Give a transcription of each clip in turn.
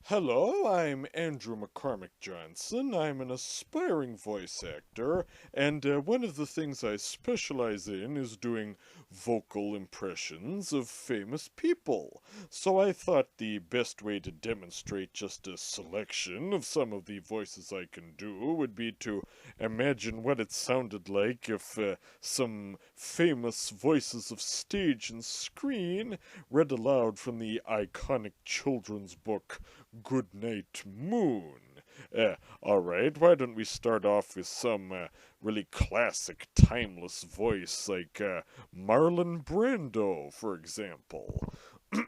Hello, I'm Andrew McCormick Johnson. I'm an aspiring voice actor, and one of the things I specialize in is doing vocal impressions of famous people. So I thought the best way to demonstrate just a selection of some of the voices I can do would be to imagine what it sounded like if some famous voices of stage and screen read aloud from the iconic children's book Goodnight Moon. All right, why don't we start off with some really classic, timeless voice like Marlon Brando, for example? In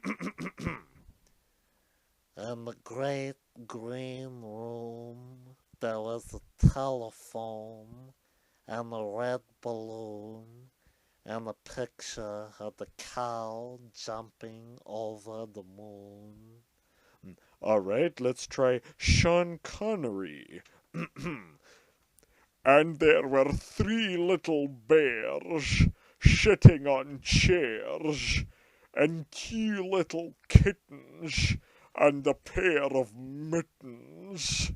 the great green room, there was a telephone and a red balloon and a picture of the cow jumping over the moon. All right, let's try Sean Connery. And there were three little bears sitting on chairs, and two little kittens, and a pair of mittens.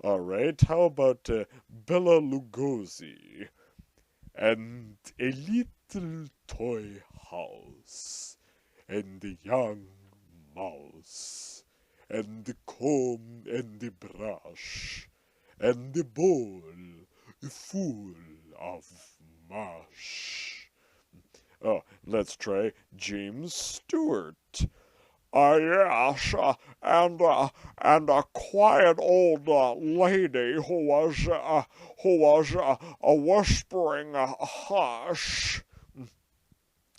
All right, how about Bella Lugosi? And a little toy house, and a young mouse, and the comb and the brush, and the bowl full of mush. Oh, let's try James Stewart. Yes, and a quiet old lady who was a whispering hush.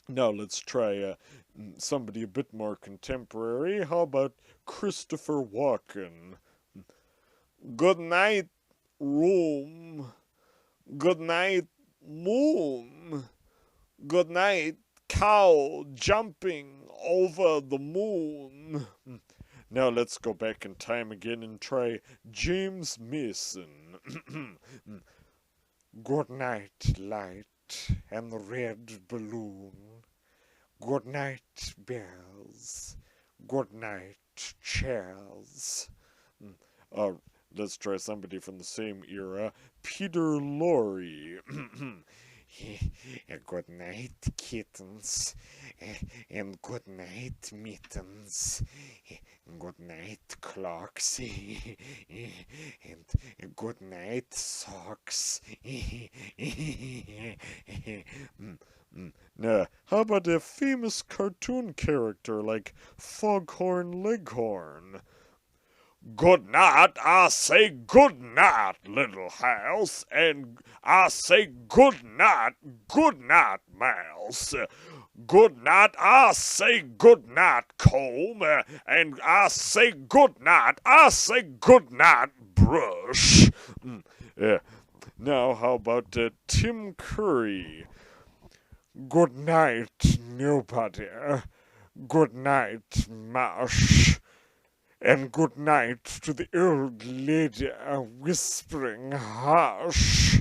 Now let's try somebody a bit more contemporary. How about Christopher Walken? Good night, room. Good night, moon. Good night, cow jumping over the moon. Now let's go back in time again and try James Mason. Good night, light and the red balloon. Good night, bells. Good night, chairs. Uh, let's try somebody from the same era. Peter Lorre. Good night, kittens, and good night, mittens. Good night, clocks, and good night, socks. Now, how about a famous cartoon character like Foghorn Leghorn? Good night, I say good night, little house, and I say good night, mouse. Good night, I say good night, comb, and I say good night, brush. Yeah. Now, how about Tim Curry? Good night, nobody. Good night, mouse. And good night to the old lady whispering hush.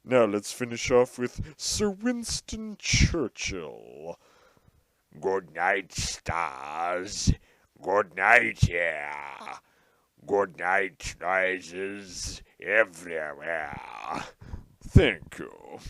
Now let's finish off with Sir Winston Churchill. Good night, stars. Good night, air. Good night, noises everywhere. Thank you.